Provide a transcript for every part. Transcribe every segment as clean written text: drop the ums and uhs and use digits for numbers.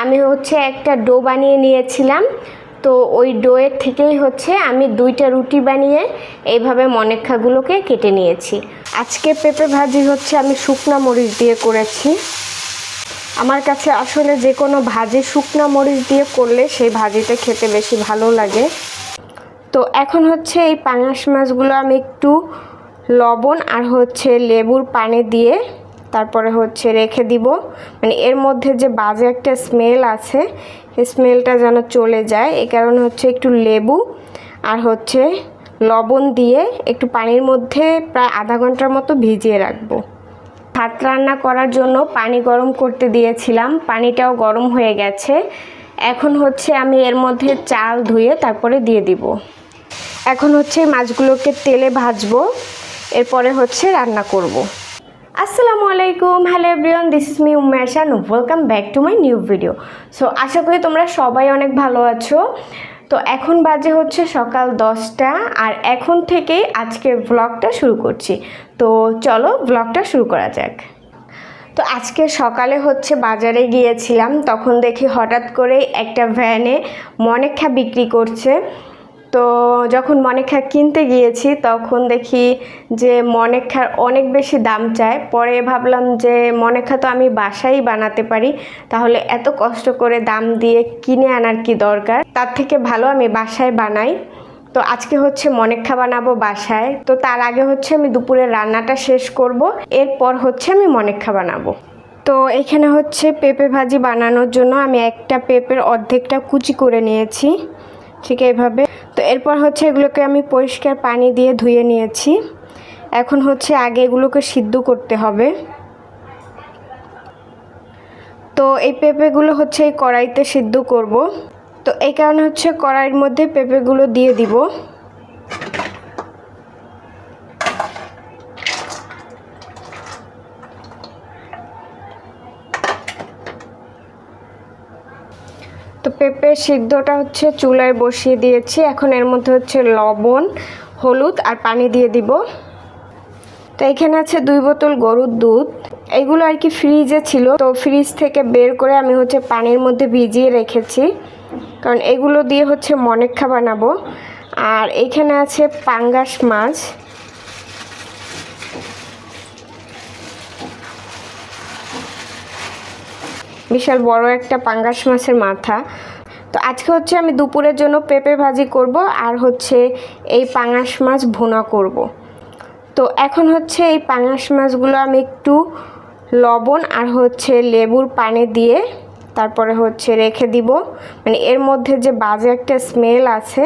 আমি হচ্ছে একটা ডো বানিয়ে নিয়েছিলাম। তো ওই ডোয়ের থেকেই হচ্ছে আমি 2টা রুটি বানিয়ে এইভাবে মনেক্ষাগুলোকে কেটে নিয়েছি। আজকে পেঁপে ভাজি হচ্ছে আমি শুকনো মরিচ দিয়ে করেছি। আমার কাছে আসলে যে কোনো ভাজি শুকনো মরিচ দিয়ে করলে সেই ভাজিটা খেতে বেশি ভালো লাগে। তো এখন হচ্ছে এই পাঙাশ মাছগুলো আমি একটু লবণ আর হচ্ছে লেবুর পানি দিয়ে তারপরে হচ্ছে রেখে দিব, মানে এর মধ্যে যে বাজে একটা স্মেল আছে এই স্মেলটা যেন চলে যায়। এই কারণে হচ্ছে একটু লেবু আর হচ্ছে লবণ দিয়ে একটু পানির মধ্যে প্রায় আধা ঘন্টার মতো ভিজিয়ে রাখবো। ভাত রান্না করার জন্য পানি গরম করতে দিয়েছিলাম, পানিটাও গরম হয়ে গেছে। এখন হচ্ছে আমি এর মধ্যে চাল ধুয়ে তারপরে দিয়ে দিব। এখন হচ্ছে মাছগুলোকে তেলে ভাজবো, এরপরে হচ্ছে রান্না করব। আসসালামু আলাইকুম, hello everyone, this is me Umme Ayesha, welcome back to my new video. So আশা করি তোমরা সবাই অনেক ভালো আছো। তো এখন বাজে হচ্ছে সকাল 10টা, আর এখন থেকেই আজকের ব্লগটা শুরু করছি। তো চলো ব্লগটা শুরু করা যাক। তো আজকে সকালে হচ্ছে বাজারে গিয়েছিলাম, তখন দেখি হঠাৎ করে একটা ভ্যানে মনেক্ষা বিক্রি করছে। তো যখন মনেক্ষা কিনতে গিয়েছি তখন দেখি যে মনেক্ষার অনেক বেশি দাম চায়। পরে ভাবলাম যে মনেক্ষা তো আমি বাসায় বানাতে পারি, তাহলে এত কষ্ট করে দাম দিয়ে কিনে আনার কি দরকার, তার থেকে ভালো আমি বাসায় বানাই। তো আজকে হচ্ছে মনেক্ষা বানাবো বাসায়। তো তার আগে হচ্ছে আমি দুপুরের রান্নাটা শেষ করব, এরপর হচ্ছে আমি মনেক্ষা বানাবো। তো এখানে হচ্ছে পেঁপে ভাজি বানানোর জন্য আমি একটা পেঁপের অর্ধেকটা কুচি করে নিয়েছি, ঠিক এইভাবে। তো এরপর হচ্ছে এগুলোকে আমি পরিষ্কার পানি দিয়ে ধুয়ে নিয়েছি। এখন হচ্ছে আগে এগুলোকে সিদ্ধ করতে হবে। তো এই পেঁপেগুলো হচ্ছে এই কড়াইতে সিদ্ধ করব। তো এই কারণে হচ্ছে কড়াইয়ের মধ্যে পেঁপেগুলো দিয়ে দিব। তো পেঁপে সিদ্ধটা হচ্ছে চুলায় বসিয়ে দিয়েছি। এখন এর মধ্যে হচ্ছে লবণ, হলুদ আর পানি দিয়ে দিব। তো এখানে আছে 2 বোতল গরুর দুধ, এগুলো আর কি ফ্রিজে ছিল, তো ফ্রিজ থেকে বের করে আমি হচ্ছে পানির মধ্যে ভিজিয়ে রেখেছি, কারণ এগুলো দিয়ে হচ্ছে মনেক্ষা বানাবো। আর এখানে আছে পাঙ্গাস মাছ, বিশাল বড় একটা পাঙ্গাস মাছের মাথা। তো আজকে হচ্ছে আমি দুপুরের জন্য পেঁপে ভাজি করব আর হচ্ছে এই পাঙ্গাস মাছ ভুনা করব। তো এখন হচ্ছে এই পাঙ্গাস মাছগুলো আমি একটু লবণ আর হচ্ছে লেবুর পানি দিয়ে তারপরে হচ্ছে রেখে দিব, মানে এর মধ্যে যে বাজে একটা স্মেল আছে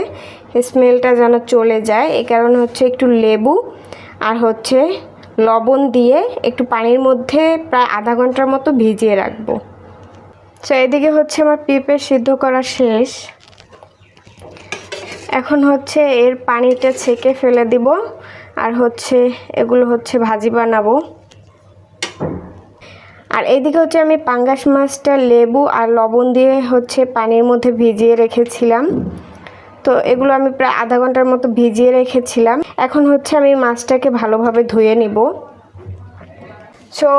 এই স্মেলটা যেন চলে যায়। এই কারণে হচ্ছে একটু লেবু আর হচ্ছে লবণ দিয়ে একটু পানির মধ্যে প্রায় আধা ঘন্টার মতো ভিজিয়ে রাখবো। তো এদিকে হচ্ছে আমার পেঁপে সিদ্ধ করা শেষ। এখন হচ্ছে এর পানিটা ছেঁকে ফেলে দিব আর হচ্ছে এগুলো হচ্ছে ভাজি বানাবো। আর এইদিকে হচ্ছে আমি পাঙ্গাস মাছটা লেবু আর লবণ দিয়ে হচ্ছে পানির মধ্যে ভিজিয়ে রেখেছিলাম। তো এগুলো আমি প্রায় আধা ঘন্টার মতো ভিজিয়ে রেখেছিলাম। এখন হচ্ছে আমি মাছটাকে ভালোভাবে ধুয়ে নিব। সো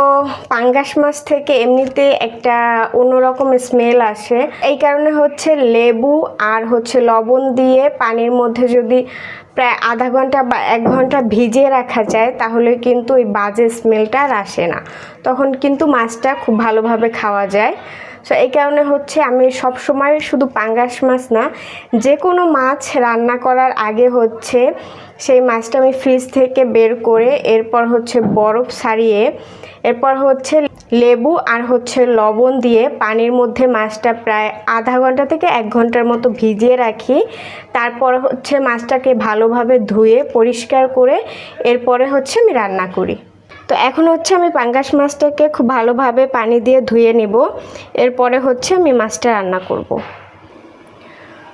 পাঙ্গাস মাছ থেকে এমনিতে একটা অন্যরকম স্মেল আসে, এই কারণে হচ্ছে লেবু আর হচ্ছে লবণ দিয়ে পানির মধ্যে যদি প্রায় আধা ঘন্টা বা 1 ঘন্টা ভিজিয়ে রাখা যায় তাহলে কিন্তু ওই বাজে স্মেলটা আর আসে না, তখন কিন্তু মাছটা খুব ভালোভাবে খাওয়া যায়। সো এই কারণে হচ্ছে আমি সব সময় শুধু পাঙ্গাস মাছ না, যে কোনো মাছ রান্না করার আগে হচ্ছে সেই মাছটা আমি ফ্রিজ থেকে বের করে এরপর হচ্ছে বরফ ছাড়িয়ে এরপর হচ্ছে লেবু আর হচ্ছে লবণ দিয়ে পানির মধ্যে মাছটা প্রায় আধা ঘন্টা থেকে 1 ঘন্টার মতো ভিজিয়ে রাখি। তারপর হচ্ছে মাছটাকে ভালোভাবে ধুয়ে পরিষ্কার করে এরপরে হচ্ছে আমি রান্না করি। তো এখন হচ্ছে আমি পাঙ্গাস মাছটাকে খুব ভালোভাবে পানি দিয়ে ধুয়ে নেব, এরপরে হচ্ছে আমি মাছটা রান্না করব।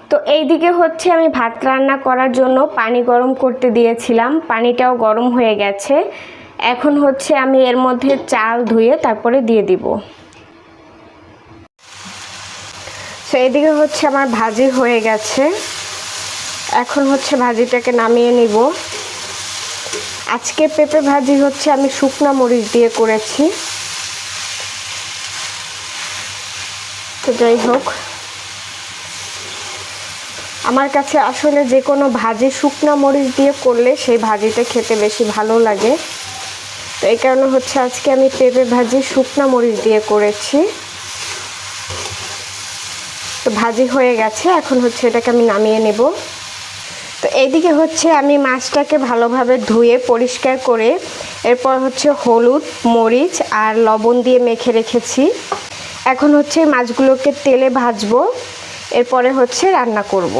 তো এইদিকে হচ্ছে আমি ভাত রান্না করার জন্য পানি গরম করতে দিয়েছিলাম, পানিটাও গরম হয়ে গেছে। এখন হচ্ছে আমি এর মধ্যে চাল ধুয়ে তারপরে দিয়ে দিব। তো এইদিকে হচ্ছে আমার ভাজি হয়ে গেছে, এখন হচ্ছে ভাজিটাকে নামিয়ে নিব। আজকে পেঁপে ভাজি হচ্ছে আমি শুকনো মরিচ দিয়ে করেছি। তো যাই হোক, আমার কাছে আসলে যে কোনো ভাজি শুকনা মরিচ দিয়ে করলে সেই ভাজিটা খেতে বেশি ভালো লাগে। তো এই কারণে হচ্ছে আজকে আমি পেঁপে ভাজি শুকনা মরিচ দিয়ে করেছি। তো ভাজি হয়ে গেছে, এখন হচ্ছে এটাকে আমি নামিয়ে নেব। তো এইদিকে হচ্ছে আমি মাছটাকে ভালোভাবে ধুয়ে পরিষ্কার করে এরপর হচ্ছে হলুদ, মরিচ আর লবণ দিয়ে মেখে রেখেছি। এখন হচ্ছে মাছগুলোকে তেলে ভাজবো, এরপরে হচ্ছে রান্না করব।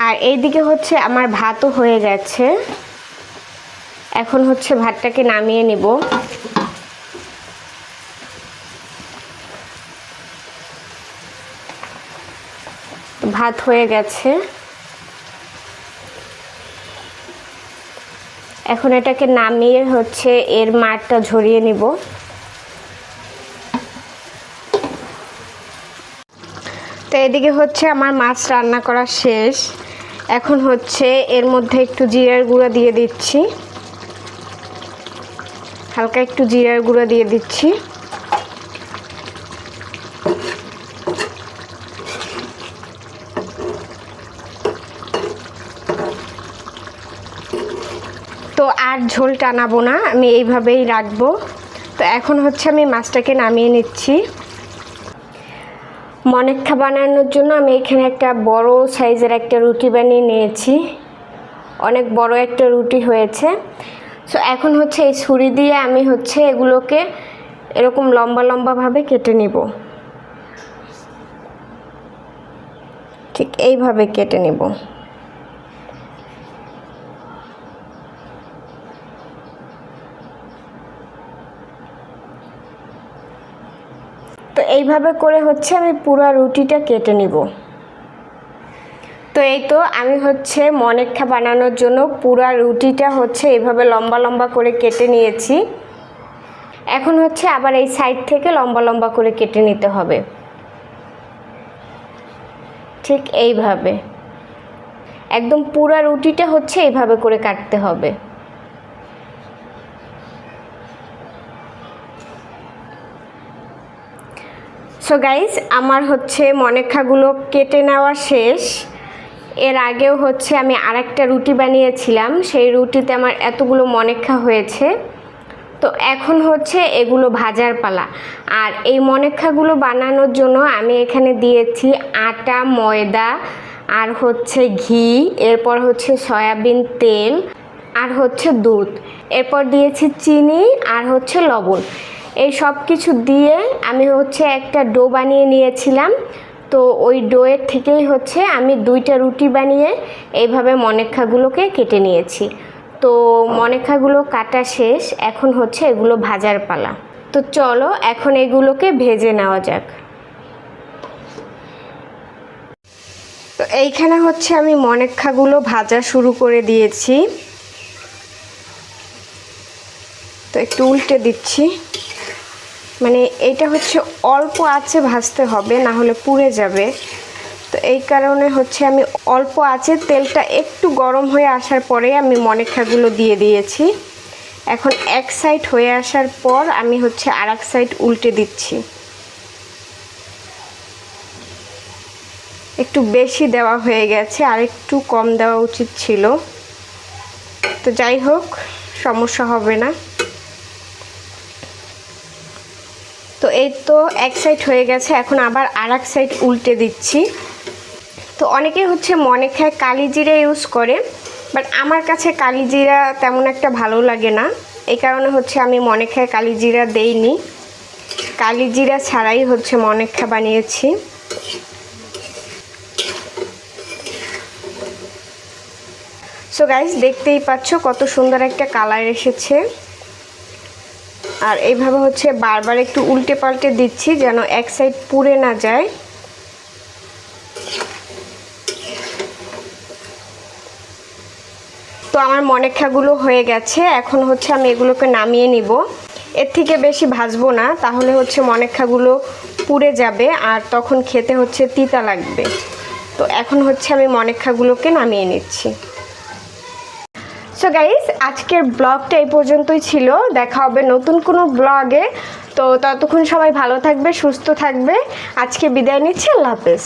আর এইদিকে হচ্ছে আমার ভাতও হয়ে গেছে, এখন হচ্ছে ভাতটাকে নামিয়ে নিব। ভাত হয়ে গেছে, এখন এটাকে নামিয়ে হচ্ছে এর মাড়টা ঝরিয়ে নিব। তো এদিকে হচ্ছে আমার মাছ রান্না করা শেষ, এখন হচ্ছে এর মধ্যে একটু জিরার গুঁড়া দিয়ে দিচ্ছি, হালকা একটু জিরার গুঁড়া দিয়ে দিচ্ছি। তো আর ঝোল টানাবো না, আমি এইভাবেই রাখবো। তো এখন হচ্ছে আমি মাছটাকে নামিয়ে নিচ্ছি। মনেক্ষা বানানোর জন্য আমি এখানে একটা বড় সাইজের একটা রুটি বানিয়ে নিয়েছি, অনেক বড় একটা রুটি হয়েছে। সো এখন হচ্ছে এই ছুরি দিয়ে আমি হচ্ছে এগুলোকে এরকম লম্বা লম্বাভাবে কেটে নিব, ঠিক এইভাবে কেটে নিব। তো এইভাবে করে হচ্ছে আমি পুরো রুটিটা কেটে নিব। তো এই তো আমি হচ্ছে মনেক্ষা বানানোর জন্য পুরো রুটিটা হচ্ছে এইভাবে লম্বা লম্বা করে কেটে নিয়েছি। এখন হচ্ছে আবার এই সাইড থেকে লম্বা লম্বা করে কেটে নিতে হবে, ঠিক এইভাবে একদম পুরো রুটিটা হচ্ছে এইভাবে করে কাটতে হবে। সো গাইস, আমার হচ্ছে মনেক্ষাগুলো কেটে নেওয়া শেষ। এর আগেও হচ্ছে আমি আরেকটা রুটি বানিয়েছিলাম, সেই রুটিতে আমার এতগুলো মনেক্ষা হয়েছে। তো এখন হচ্ছে এগুলো ভাজার পালা। আর এই মনেক্ষাগুলো বানানোর জন্য আমি এখানে দিয়েছি আটা, ময়দা আর হচ্ছে ঘি, এরপর হচ্ছে সয়াবিন তেল আর হচ্ছে দুধ, এরপর দিয়েছি চিনি আর হচ্ছে লবণ। এই সব কিছু দিয়ে আমি হচ্ছে একটা ডো বানিয়ে নিয়েছিলাম। তো ওই ডোয়ের থেকেই হচ্ছে আমি 2টা রুটি বানিয়ে এইভাবে মনেক্ষাগুলোকে কেটে নিয়েছি। তো মনেক্ষাগুলো কাটা শেষ, এখন হচ্ছে এগুলো ভাজার পালা। তো চলো এখন এগুলোকে ভেজে নেওয়া যাক। তো এইখানে হচ্ছে আমি মনেক্ষাগুলো ভাজা শুরু করে দিয়েছি। তো একটু উল্টে দিচ্ছি, মানে এটা হচ্ছে অল্প আঁচে ভাজতে হবে, না হলে পুড়ে যাবে। তো এই কারণে হচ্ছে আমি অল্প আঁচে তেলটা একটু গরম হয়ে আসার পরে আমি মনেক্ষাগুলো দিয়ে দিয়েছি। এখন এক সাইড হয়ে আসার পর আমি হচ্ছে আরেক সাইড উল্টে দিচ্ছি। একটু বেশি দেওয়া হয়ে গেছে, আর একটু কম দেওয়া উচিত ছিল। তো যাই হোক, সমস্যা হবে না। তো এই তো এক সাইড হয়ে গেছে, এখন আবার আরেক সাইড উল্টে দিচ্ছি। তো অনেকেই হচ্ছে মনেক্ষায় কালি জিরা ইউজ করে, বাট আমার কাছে কালি জিরা তেমন একটা ভালো লাগে না, এই কারণে হচ্ছে আমি মনেক্ষায় কালি জিরা দেইনি, কালি জিরা ছাড়াই হচ্ছে মনেক্ষা বানিয়েছি। সো গাইস, দেখতেই পাচ্ছ কত সুন্দর একটা কালার এসেছে। আর এইভাবে হচ্ছে বারবার একটু উল্টে পাল্টে দিচ্ছি যেন এক সাইড পুড়ে না যায়। তো আমার মনেক্ষাগুলো হয়ে গেছে, এখন হচ্ছে আমি এগুলোকে নামিয়ে নিব। এর থেকে বেশি ভাজবো না, তাহলে হচ্ছে মনেক্ষাগুলো পুড়ে যাবে আর তখন খেতে হচ্ছে তিতা লাগবে। তো এখন হচ্ছে আমি মনেক্ষাগুলোকে নামিয়ে নিচ্ছি। সো গাইস, আজকের ব্লগটা এই পর্যন্তই ছিল, দেখা হবে নতুন কোনো ব্লগে। তো ততক্ষণ সবাই ভালো থাকবে, সুস্থ থাকবে। আজকে বিদায় নিচ্ছি, আল্লাহ হাফেজ।